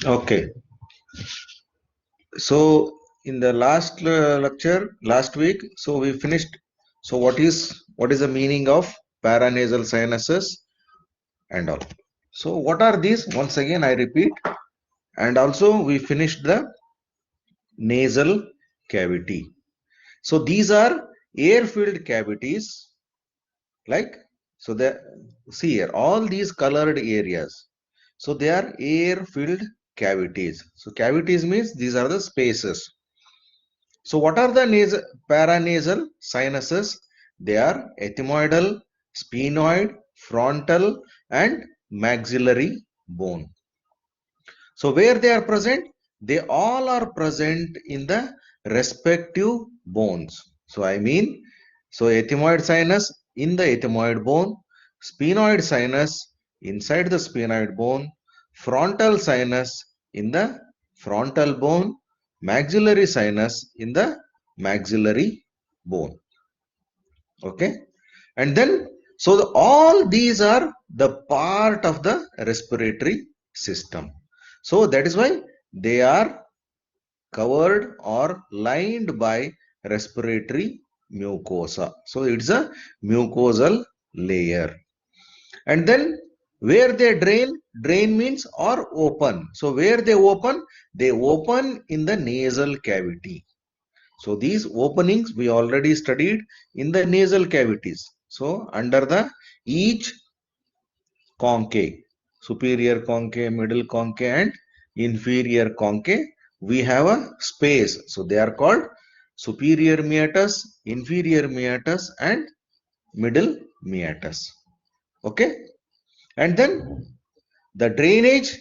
Okay. So in the last lecture, last week, so we finished. So what is the meaning of paranasal sinuses and all? So what are these? Once again, I repeat. And also we finished the nasal cavity. So these are air-filled cavities, like so. The see here, all these colored areas. So they are air-filled cavities. So cavities means these are the spaces. So what are the paranasal sinuses? They are ethmoidal, sphenoid, frontal, and maxillary bone. So where they are present? They all are present in the respective bones. So I mean, so ethmoid sinus in the ethmoid bone, sphenoid sinus inside the sphenoid bone, frontal sinus in the frontal bone, maxillary sinus in the maxillary bone. Okay. And then, so all these are the part of the respiratory system. So that is why they are covered or lined by respiratory mucosa. So it's a mucosal layer. And then where they drain means or open. So where they open in the nasal cavity. So these openings we already studied in the nasal cavities. So under the each concave, superior concave, middle concave, and inferior concave, we have a space. So they are called superior meatus, inferior meatus, and middle meatus. Okay. And then the drainage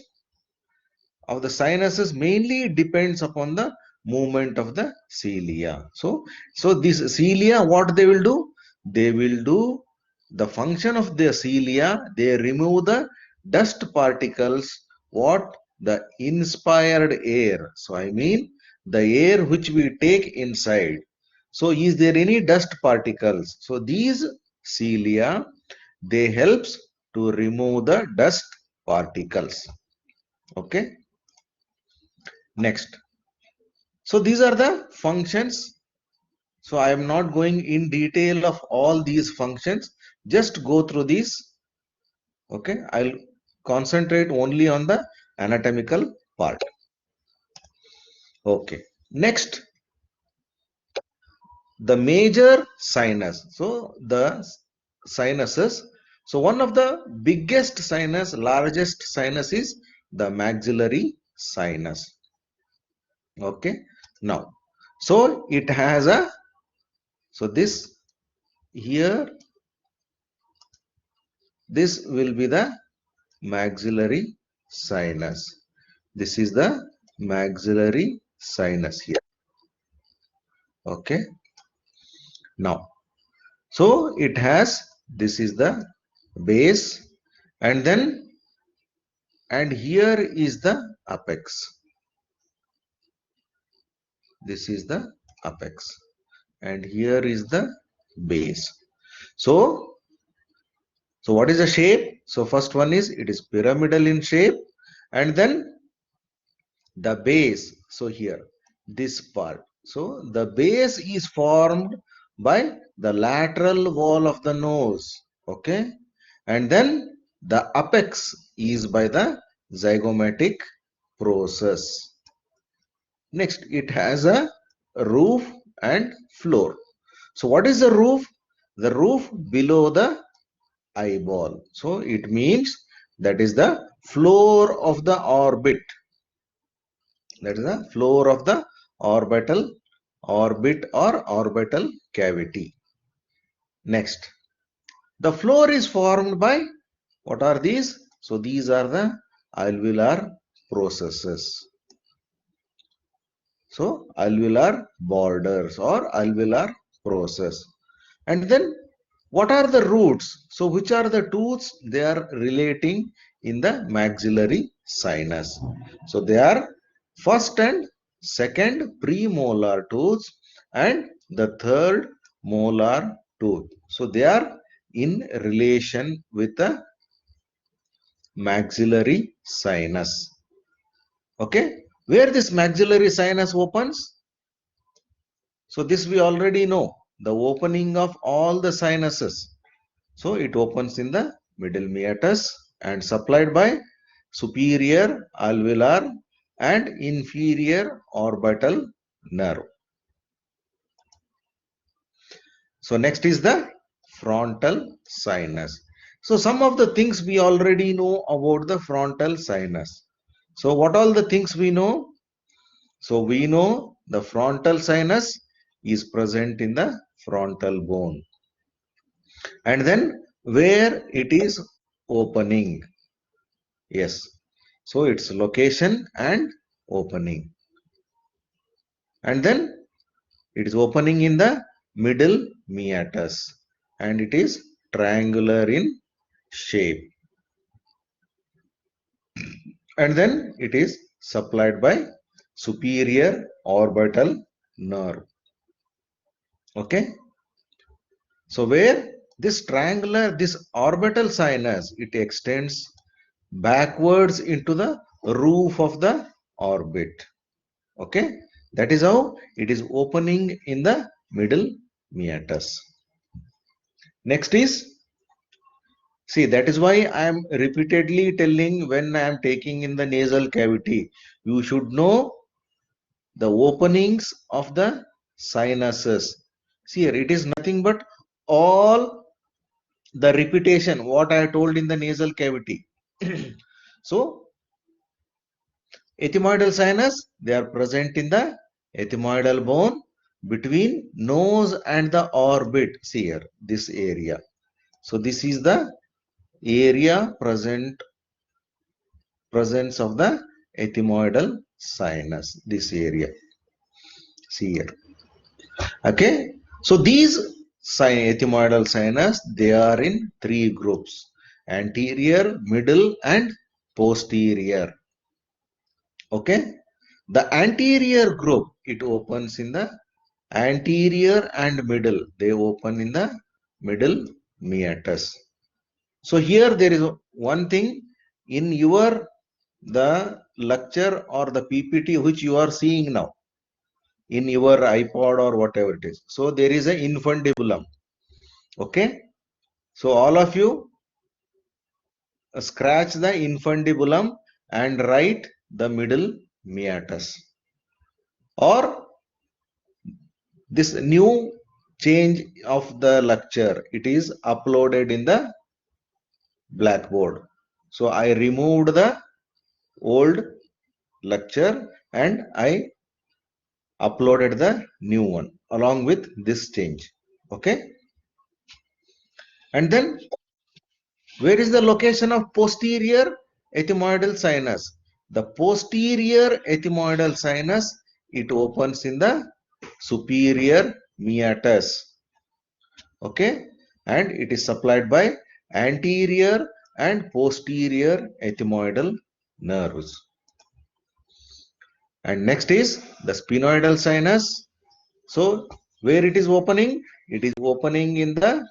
of the sinuses mainly depends upon the movement of the cilia. So this cilia, what they will do? They will do the function of the cilia. They remove the dust particles. What? The inspired air. So I mean the air which we take inside. So is there any dust particles? So these cilia, they helps to remove the dust particles. Okay. Next. So these are the functions. So I am not going in detail of all these functions. Just go through these. Okay. I'll concentrate only on the anatomical part. Okay. Next, the major sinus. So the sinuses. So one of the biggest sinus, largest sinus is the maxillary sinus. Okay. Now, so it has a, so this here, this will be the maxillary sinus. This is the maxillary sinus here. Okay. Now, so it has, this is the base, and then, and here is the apex. This is the apex, and here is the base. So, so what is the shape? So first one is, it is pyramidal in shape, and then the base. So here, this part. So the base is formed by the lateral wall of the nose. Okay. And then the apex is by the zygomatic process. Next, it has a roof and floor. So what is the roof? The roof below the eyeball. So it means that is the floor of the orbit. That is the floor of the orbital orbit or orbital cavity. Next, the floor is formed by, what are these? So these are the alveolar processes. So alveolar borders or alveolar process. And then what are the roots? So which are the tooths? They are relating in the maxillary sinus. So they are first and second premolar tooths and the third molar tooth. So they are in relation with the maxillary sinus. Okay, where this maxillary sinus opens? So this we already know, the opening of all the sinuses. So it opens in the middle meatus and supplied by superior alveolar and inferior orbital nerve. So next is the frontal sinus. So some of the things we already know about the frontal sinus. So what all the things we know? So we know the frontal sinus is present in the frontal bone. And then where it is opening. Yes. So its location and opening. And then it is opening in the middle meatus. And it is triangular in shape. And then it is supplied by superior orbital nerve. Okay. So where this triangular, this orbital sinus, it extends backwards into the roof of the orbit. Okay, that is how it is opening in the middle meatus. Next is, see, that is why I am repeatedly telling when I am taking in the nasal cavity, you should know the openings of the sinuses. See here, it is nothing but all the repetition what I told in the nasal cavity. So ethmoidal sinus, they are present in the ethmoidal bone between nose and the orbit. See here, this area. So this is the area presence of the ethmoidal sinus. This area. See here. Okay. So these ethmoidal sinus, they are in three groups: anterior, middle, and posterior. Okay. The anterior group, it opens in the anterior and middle. They open in the middle meatus. So here there is one thing in your the lecture or the PPT which you are seeing now in your iPod or whatever it is. So there is a infundibulum. Okay. So all of you scratch the infundibulum and write the middle meatus. Or this new change of the lecture, it is uploaded in the Blackboard. So I removed the old lecture and I uploaded the new one along with this change. Okay. And then where is the location of posterior ethmoidal sinus? The posterior ethmoidal sinus, it opens in the superior meatus. Okay. And it is supplied by anterior and posterior ethmoidal nerves. And next is the sphenoidal sinus. So where it is opening? It is opening in the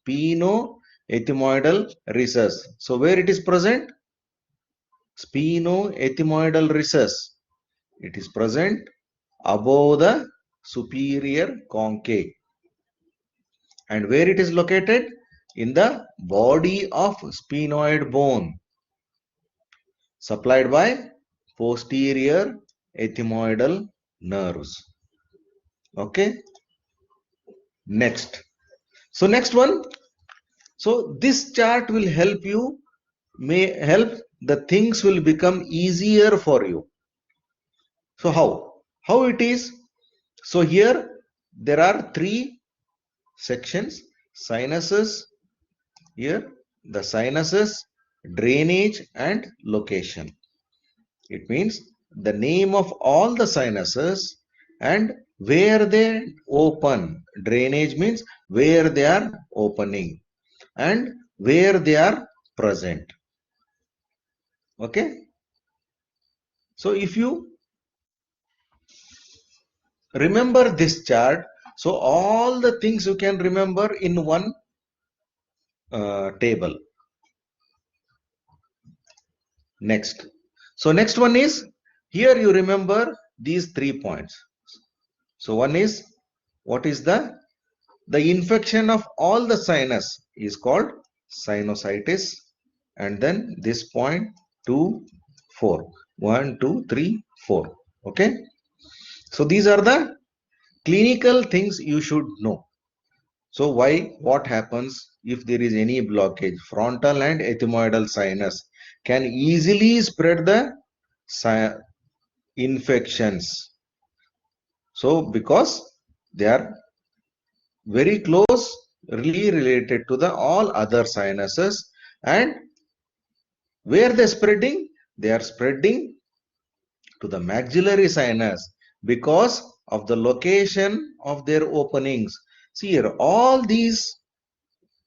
sphenoethmoidal recess. So where it is present? Sphenoethmoidal recess. It is present above the superior concave. And where it is located? In the body of sphenoid bone, supplied by posterior ethmoidal nerves. Okay. Next. So next one. So this chart will help you, may help the things will become easier for you. So how it is? So here there are three sections: sinuses, here the sinuses, drainage, and location. It means the name of all the sinuses and where they open. Drainage means where they are opening and where they are present. Okay. So if you remember this chart, so all the things you can remember in one table. Next. So next one is Here you remember these 3 points. So one is, what is the infection of all the sinus is called sinusitis. And then this point 2, 4. 1, 2, 3, 4. Okay. So these are the clinical things you should know. So what happens if there is any blockage? Frontal and ethmoidal sinus can easily spread the infections. So because they are very closely related to the all other sinuses, and where they spreading? They are spreading to the maxillary sinus because of the location of their openings. See here, all these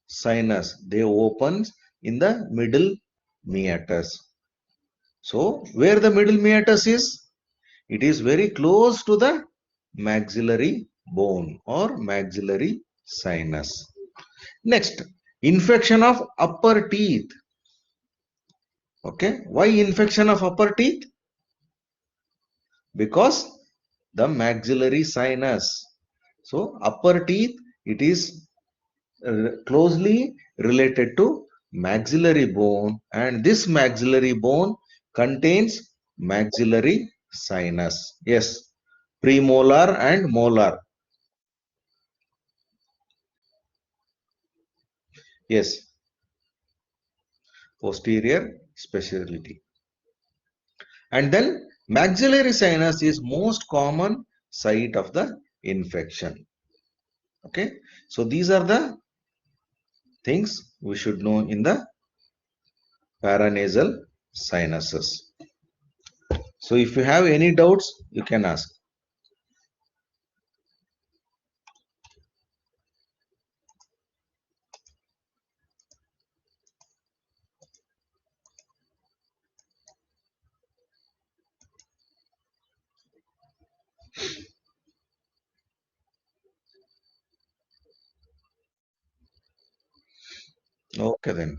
sinus, they open in the middle meatus. So where the middle meatus is? It is very close to the maxillary bone or maxillary sinus. Next, infection of upper teeth. Okay, why infection of upper teeth? Because the maxillary sinus. So upper teeth, it is closely related to maxillary bone, and this maxillary bone contains maxillary sinus. Yes, premolar and molar. Yes, posterior specialty. And then maxillary sinus is most common site of the infection. Okay, so these are the things we should know in the paranasal sinuses. So if you have any doubts, you can ask. Okay then.